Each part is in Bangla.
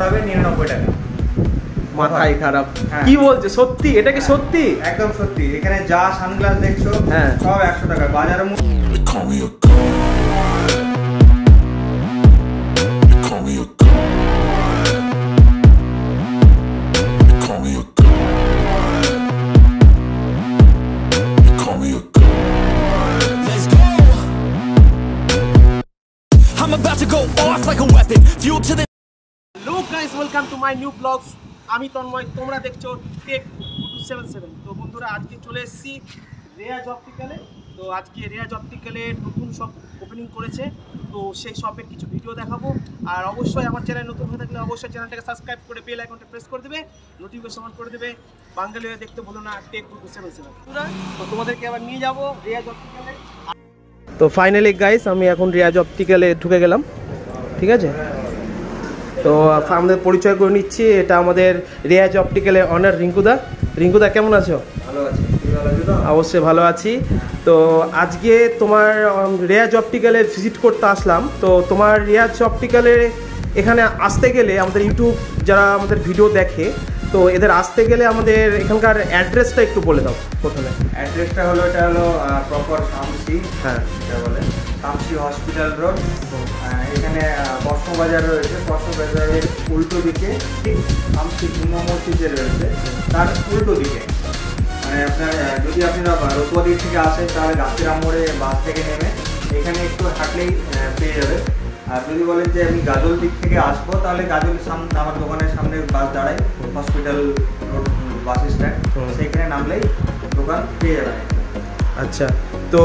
পড়াবে 99 টাকা। মাথায় খারাপ, কি বলছে? সত্যি? এটা কি সত্যি? একদম সত্যি। এখানে যা সানগ্লাস দেখছো সব 100 টাকা। বাজারে I'm about to go off like a weapon. Fuel to the Hello guys, welcome to my new vlogs. আমি তন্ময়, তোমরা দেখছো টেক 277। তো বন্ধুরা, আজকে চলে এসেছি রেয়াজ অপটিক্যালে। তো আজকে রেয়াজ অপটিক্যালে নতুন শপ ওপেনিং করেছে, তো সেই শপের কিছু ভিডিও দেখাবো। আর অবশ্যই আমার চ্যানেল নতুন হয়ে থাকলে অবশ্যই চ্যানেলটাকে সাবস্ক্রাইব করে বেল আইকনটা প্রেস করে দেবে, নোটিফিকেশন অন করে দেবে। বাঙালি হয়ে দেখতে বলো না টেক 277। তো তোমাদেরকে আবার নিয়ে যাবো রেয়াজ অপটিক্যালে। তো ফাইনালি গাইস, আমি এখন রেয়াজ অপটিক্যালে ঢুকে গেলাম, ঠিক আছে? তো আমাদের পরিচয় করে নিচ্ছি, এটা আমাদের রেয়াজ অপটিক্যালের অনার রিঙ্কুদা। রিঙ্কুদা কেমন আছো? ভালো আছি। অবশ্যই ভালো আছি। তো আজকে তোমার রেয়াজ অপটিক্যালে ভিজিট করতে আসলাম। তো তোমার রেয়াজ অপটিক্যালে এখানে আসতে গেলে আমাদের ইউটিউব যারা আমাদের ভিডিও দেখে, তো এদের আসতে গেলে আমাদের এখানকার অ্যাড্রেসটা একটু বলে দাও প্রথমে। অ্যাড্রেসটা হলো, এটা হলো প্রপার শামসি, এটা বলে শামসি হসপিটাল রোড। এখানে কসমবাজার রয়েছে, কসমবাজারের উল্টো দিকে ঠিক শামসি জুম্মা মসজিদে রয়েছে, তার উল্টো দিকে। মানে আপনার যদি আপনারা রতুয়া দিক থেকে আসেন তাহলে গাছিরাম মোড়ে বাস থেকে নেমে এখানে একটু হাঁটলেই পেয়ে যাবে। আর যদি বলেন যে আমি গাজল দিক থেকে আসবো, তাহলে গাজলের সামনে আমার দোকানের সামনে বাস দাঁড়ায়, হসপিটাল রোড বাস স্ট্যান্ড, সেইখানে নামলেই দোকান পেয়ে যাবেন। আচ্ছা, তো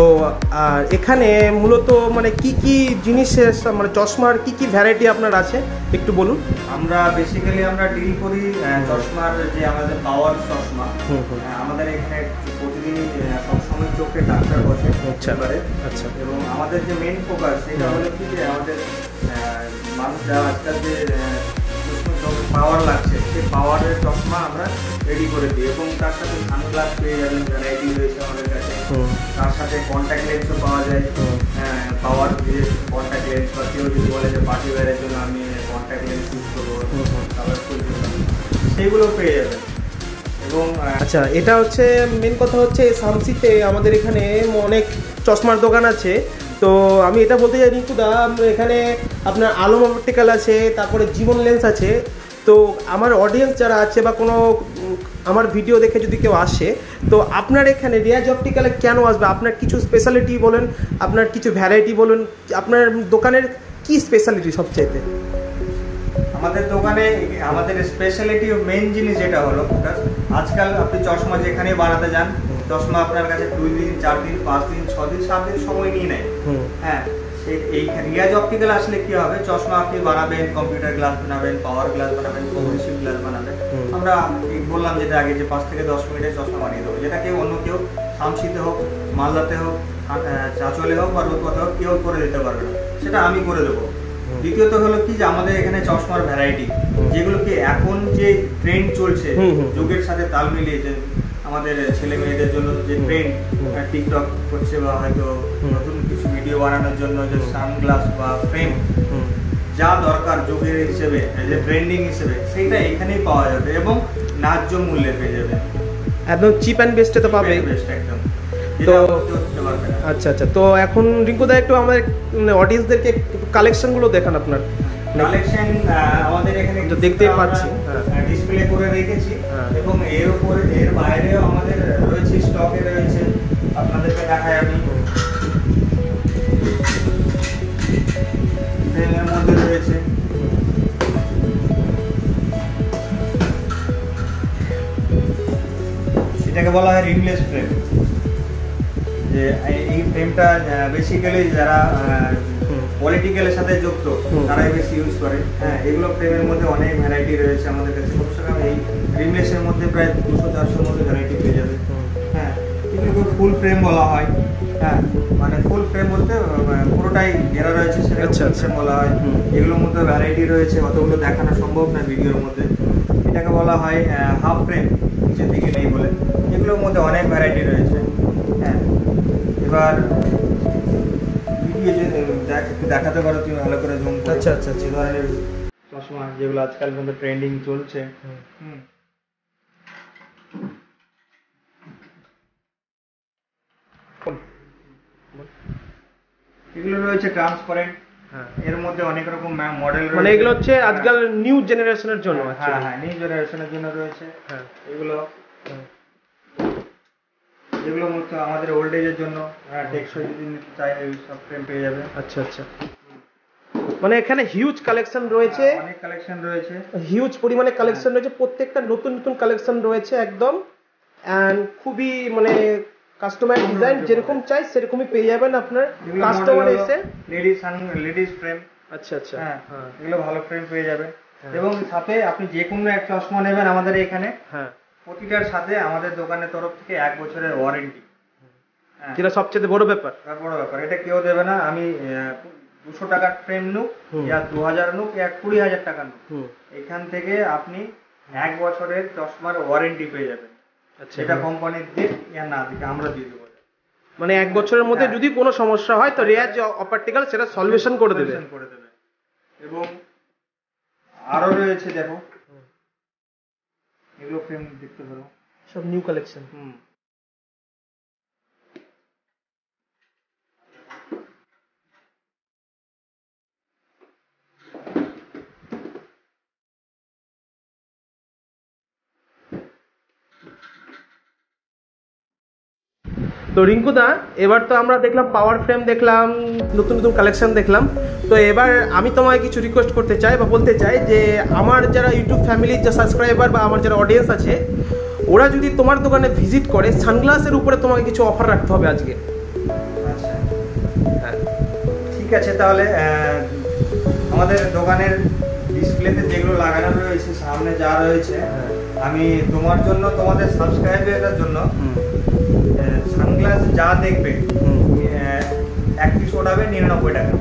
আর এখানে মূলত মানে কি কি জিনিসের মানে চশমার কি কি ভ্যারাইটি আপনার আছে একটু বলুন। আমরা বেসিক্যালি আমরা ডিল করি চশমার, যে আমাদের পাওয়ার চশমা। আমাদের এখানে প্রতিদিনই সবসময় চোখে ডাক্তার বসে। আচ্ছা, এবং আমাদের যে মেন ফোকাস সেটা হলো কি, যে আমাদের মানুষ যারা আজকাল যে পাওয়ার লাগছে, সেই পাওয়ারের চশমা আমরা রেডি করে দিই। এবং তার সাথে সানগ্লাস পেয়ে যাবেন ভ্যারাইটি রয়েছে আমাদের কাছে। তার সাথে কন্ট্যাক্ট লেন্সও পাওয়া যায়, পাওয়ার দিয়ে কন্ট্যাক্ট লেন্স, বা কেউ যদি বলে যে পার্টি ওয়্যারের জন্য আমি কন্ট্যাক্ট লেন্স ইউজ করবো, তারপর সেইগুলো পেয়ে যাবেন। এবং আচ্ছা, এটা হচ্ছে মেন কথা হচ্ছে শামসিতে আমাদের এখানে অনেক চশমার দোকান আছে। তো আমি এটা বলতে চাই রিঙ্কুদা, এখানে আপনার আলম অপটিক্যাল আছে, তারপরে জীবন লেন্স আছে। তো আমার অডিয়েন্স যারা আছে বা কোনো আমার ভিডিও দেখে যদি কেউ আসে, তো আপনার এখানে রেয়াজ অপটিক্যালে কেন আসবে? আপনার কিছু স্পেশালিটি বলুন, আপনার কিছু ভ্যারাইটি বলুন, আপনার দোকানের কি স্পেশালিটি সবচাইতে? আমাদের দোকানে আমাদের স্পেশালিটি মেন জিনিস যেটা হলো, আজকাল আপনি চশমা যেখানে বানাতে যান, চশমা আপনার কাছে 2 দিন 4 দিন 5 দিন 6 দিন 7 দিন সময় নিয়ে নেয়। হ্যাঁ, এই রিয়াজ অপটিক্যাল আসলে কি হবে, চশমা আপনি বানাবেন, কম্পিউটার গ্লাস বানাবেন, পাওয়ার গ্লাস বানাবেন, কোহরিসিভ গ্লাস বানাবেন। আমরা বললাম যেটা আগে, যে 5 থেকে 10 মিনিটে চশমা বানিয়ে দেবো, যেটা কেউ অন্য কেউ শামসিতে হোক, মালদাতে হোক, চাঁচলে হোক বা রতুয়াতে হোক কেউ করে দিতে পারবে না, সেটা আমি করে দেবো। দ্বিতীয়ত হলো কি, যে আমাদের এখানে চশমার ভ্যারাইটি, যেগুলো কি এখন যে ট্রেন্ড চলছে, যুগের সাথে তাল মিলিয়েছে, আমাদের ছেলে মেয়েদের জন্য যে ট্রেন্ড টিকটক করছে, বা হয়তো নতুন কিছু ভিডিও বানানোর জন্য যে সানগ্লাস বা ফ্রেম যা দরকার যুগের হিসেবে, যে ট্রেন্ডিং হিসেবে, সেইটা এখানেই পাওয়া যাবে এবং ন্যায্য মূল্যে পেয়ে যাবে। একদম চিপ অ্যান্ড বেস্টে তো পাবে। বেস্ট একদম। তো আচ্ছা, তো এখন রিঙ্কুদা একটু আমাদের অডিয়েন্সদেরকে কালেকশনগুলো দেখান। আপনার কালেকশন আমাদের এখানে দেখতেই পাচ্ছি, ডিসপ্লে করে রেখেছি। এবং এর উপরে এর বাইরেও আমাদের রয়েছে, স্টকে রয়েছে, আপনাদেরকে দেখাই আমি। ফ্রেমের মধ্যে রয়েছে, এটাকে বলা হয় রিমলেস ফ্রেম। যে এই ফ্রেমটা বেসিক্যালি যারা পলিটিক্যালের সাথে যুক্ত তারাই বেশি ইউজ করে। হ্যাঁ, এগুলো ফ্রেমের মধ্যে অনেক ভ্যারাইটি রয়েছে আমাদের কাছে। এই রিমলেসের মধ্যে প্রায় 200-400 মধ্যে ভ্যারাইটি পেয়ে যাবে। হ্যাঁ, এগুলোকে ফুল ফ্রেম বলা হয়। হ্যাঁ, মানে ফুল ফ্রেম বলতে পুরোটাই ঘেরা রয়েছে, সেটা ফুল ফ্রেম বলা হয়। এগুলোর মধ্যে ভ্যারাইটি রয়েছে, অতগুলো দেখানো সম্ভব না ভিডিওর মধ্যে। এটাকে বলা হয় হাফ ফ্রেম, নিচের দিকে নেই বলে। এগুলোর মধ্যে অনেক ভ্যারাইটি রয়েছে। হ্যাঁ, এবার ভিডিও যে দেখাতে পারো তুমি ভালো করে জুম করে। আচ্ছা, যে ধরনের চশমা যেগুলো আজকাল কিন্তু ট্রেন্ডিং চলছে। এগুলো রয়েছে ট্রান্সপারেন্ট, এর মধ্যে অনেক রকম মডেল রয়েছে, মানে এগুলো হচ্ছে আজকাল নিউ জেনারেশনের জন্য। হ্যাঁ হ্যাঁ, নিউ জেনারেশনের জন্য রয়েছে। হ্যাঁ, এগুলো মূলত আমাদের ওল্ড এজের জন্য, টেকসই যদি নিতে চাই এই সব ফ্রেম পেয়ে যাবে। আচ্ছা আচ্ছা, মানে এখানে হিউজ কালেকশন রয়েছে, অনেক কালেকশন রয়েছে, হিউজ পরিমাণে কালেকশন রয়েছে, প্রত্যেকটা নতুন নতুন কালেকশন রয়েছে একদম, এন্ড খুবই মানে কাস্টমাইজ ডিজাইন যেরকম চাই সেরকমই পেয়ে যাবেন আপনার কাস্টমার এসে। Ladies frame. আচ্ছা আচ্ছা, হ্যাঁ, এগুলো ভালো ফ্রেম পেয়ে যাবেন। এবং সাথে আপনি যে কোনো এক চশমা নেবেন আমাদের এখানে, হ্যাঁ, প্রতিটার সাথে আমাদের দোকানের তরফ থেকে 1 বছরের ওয়ারেন্টি, যেটা সবচেয়ে বড় ব্যাপার। এটা কেউ দেবে না। আমি 200 টাকার ফ্রেম নুক, ইয়া 2000 নুক, ইয়া 20,000 টাকা নুক, এখান থেকে আপনি 1 বছরের চশমার ওয়ারেন্টি পেয়ে যাবেন। আচ্ছা, এটা কোম্পানির দিক ইয়া না দিক আমরা দিয়ে দেবো। মানে 1 বছরের মধ্যে যদি কোনো সমস্যা হয় তো রেয়াজ অপটিক্যাল সেটা সলিউশন করে দেবে। এবং আরো রয়েছে, দেখো এগুলো ফ্রেম দেখতে পারো, সব নিউ কালেকশন। তো রিঙ্কুদা, এবার তো আমরা দেখলাম পাওয়ার ফ্রেম দেখলাম, নতুন নতুন কালেকশন দেখলাম, তো এবার আমি তোমায় কিছু রিকোয়েস্ট করতে চাই বা বলতে চাই যে আমার যারা ইউটিউব ফ্যামিলির যে সাবস্ক্রাইবার বা আমার যারা অডিয়েন্স আছে, ওরা যদি তোমার দোকানে ভিজিট করে সানগ্লাসের উপরে তোমাকে কিছু অফার রাখতে হবে আজকে। আচ্ছা, হ্যাঁ ঠিক আছে, তাহলে আমাদের দোকানের ডিসপ্লেতে যেগুলো লাগানো রয়েছে, সামনে যা রয়েছে, আমি তোমার জন্য, তোমাদের সাবস্ক্রাইবারের জন্য সানগ্লাস যা দেখবে এক পিস ওঠাবে 99 টাকা।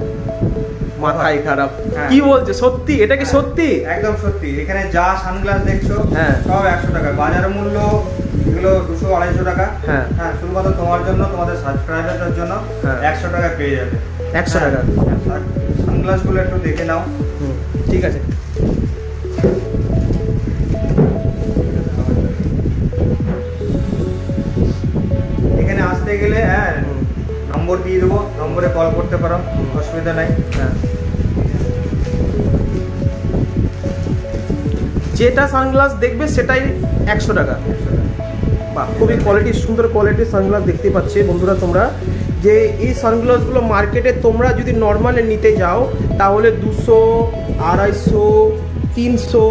মাথায় খারাপ, কি বলছে? সত্যি? এটা কি সত্যি? একদম সত্যি। এখানে যা সানগ্লাস দেখছো সব 100 টাকা, বাজার মূল্য এগুলো 200-250 টাকা। হ্যাঁ, শুধুমাত্র তোমার জন্য, তোমাদের সাবস্ক্রাইবারদের জন্য 100 টাকা পেয়ে যাবে। 100 টাকা সানগ্লাসগুলো একটু দেখে নাও। ঠিক আছে। এখানে আসতে গেলে নম্বর দিয়ে দেবো, নম্বরে কল করতে পারো, অসুবিধা নাই। যেটা সানগ্লাস দেখবে সেটাই 100 টাকা। বাহ, খুবই কোয়ালিটি, সুন্দর কোয়ালিটির সানগ্লাস দেখতে পাচ্ছে বন্ধুরা তোমরা। যে এই সানগ্লাসগুলো মার্কেটে তোমরা যদি নর্মালে নিতে যাও তাহলে 200, 250, 300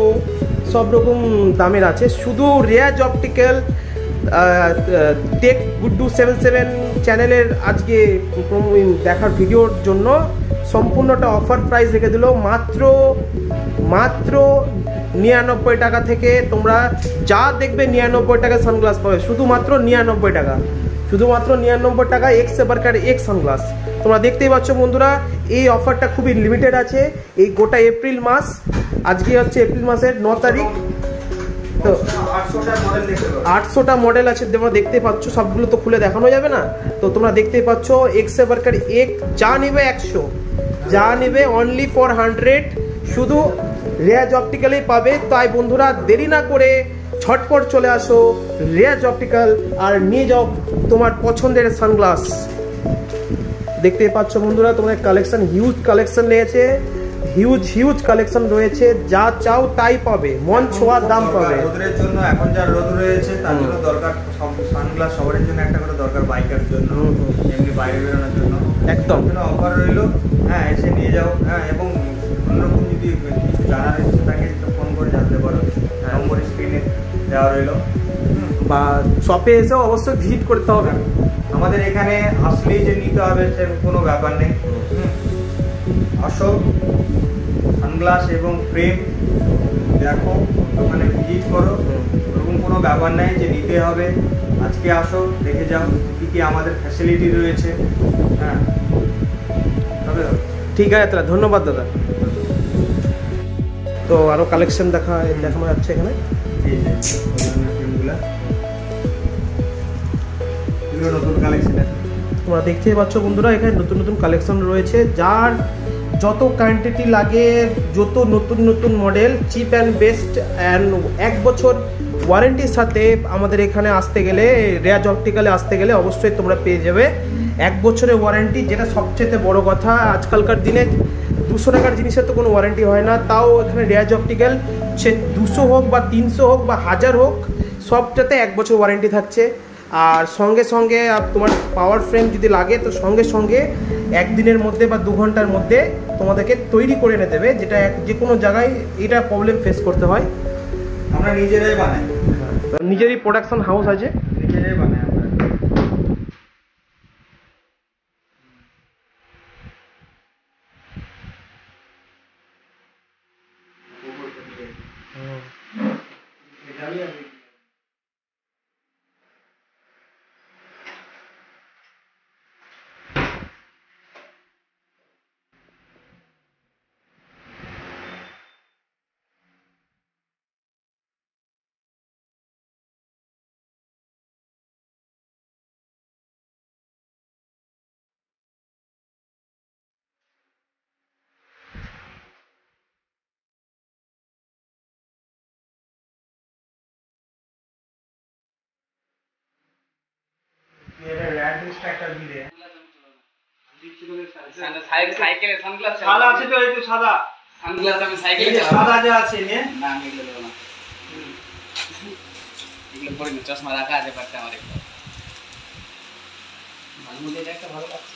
সব রকম দামের আছে। শুধু রেয়াজ অপটিক্যাল টেক গুড্ডু 77 চ্যানেলের আজকে দেখার ভিডিওর জন্য সম্পূর্ণটা অফার প্রাইস রেখে দিল মাত্র 99 টাকা থেকে। তোমরা যা দেখবে 99 টাকা সানগ্লাস পাবে, শুধুমাত্র 99 টাকা, শুধুমাত্র 99 টাকা। এক্স এবারকার এক্স সানগ্লাস তোমরা দেখতেই পাচ্ছ বন্ধুরা। এই অফারটা খুবই লিমিটেড আছে এই গোটা এপ্রিল মাস। আজকে হচ্ছে এপ্রিল মাসের 9 তারিখ। তো 800টা মডেল আছে তোমরা দেখতে পাচ্ছ, সবগুলো তো খুলে দেখানো যাবে না। তো তোমরা দেখতেই পাচ্ছ এক্স এবারকার এক, যা নেবে 100, যা নেবে অনলি ফর 100, শুধু রেয়াজ অপটিক্যালেই পাবে। তাই বন্ধুরা দেরি না করে ঝটপট চলে আসো রেয়াজ অপটিক্যাল আর নিয়ে যাও তোমার পছন্দের সানগ্লাস। দেখতেই পাচ্ছ বন্ধুরা তোমাদের কালেকশন, হিউজ কালেকশন রয়েছে, হিউজ কালেকশন রয়েছে, যা চাও তাই পাবে, মন ছোঁয়ার দাম পাবে। রোদের জন্য এখন যা রোদ রয়েছে তার জন্য দরকার সব সানগ্লাস, সবার জন্য একটা করে দরকার, বাইকের জন্য, এমনি বাইরে বেরোনোর জন্য একদম অফার রইলো। হ্যাঁ, এসে নিয়ে যাও। হ্যাঁ, এবং অন্যরকম যদি কিছু জানার ইচ্ছে থাকে ফোন করে জানতে পারো, নম্বর স্ক্রিনে দেওয়া রইলো। বা শপে এসেও অবশ্যই ভিজিট করতে হবে। আমাদের এখানে আসলেই যে নিতে হবে সেরকম কোনো ব্যাপার নেই। আসো, সানগ্লাস এবং ফ্রেম দেখো, দোকানে ভিজিট করো, ওরকম কোনো ব্যাপার নাই যে নিতে হবে। আজকে আসো, দেখে যাও কী কী আমাদের ফ্যাসিলিটি রয়েছে। হ্যাঁ, তবে ঠিক আছে তাহলে, ধন্যবাদ দাদা। তো আরও কালেকশন দেখানো যাচ্ছে এখানে। নতুন কালেকশন তোমরা দেখতেই পাচ্ছ বন্ধুরা, এখানে নতুন নতুন কালেকশন রয়েছে। যার যত কোয়ান্টিটি লাগে, যত নতুন নতুন model, chip and best, and 1 বছর ওয়ারেন্টির সাথে আমাদের এখানে আসতে গেলে, রেয়াজ অপটিক্যালে আসতে গেলে অবশ্যই তোমরা পেয়ে যাবে 1 বছরের ওয়ারেন্টি, যেটা সবচেয়ে বড় কথা। আজকালকার দিনে 200 টাকার জিনিসের তো কোনো ওয়ারেন্টি হয় না, তাও এখানে রেয়াজ অপটিক্যাল সে 200 হোক বা 300 হোক বা 1000 হোক, সবটাতে 1 বছর ওয়ারেন্টি থাকছে। আর সঙ্গে সঙ্গে তোমার পাওয়ার ফ্রেম যদি লাগে তো সঙ্গে সঙ্গে 1 দিনের মধ্যে বা 2 ঘন্টার মধ্যে তোমাদেরকে তৈরি করে এনে দেবে, যেটা যে কোনো জায়গায় এটা প্রবলেম ফেস করতে হয়। আমরা নিজেরাই বানাই, নিজেরই প্রোডাকশন হাউস আছে, নিজেরাই বানাই আমরা। সাইকেলে সানগ্লাস সাদা আছে তো, এই তো সাদা সানগ্লাস আমি সাইকেলে এই যে চালাবো। সাদা যা আছে নিয়ে না আমি এগুলো দেবো না, এগুলো পরে চশমা রাখা আছে পারতে আমার একটা ভালো মধ্যে, এটা একটা ভালো লাগছে।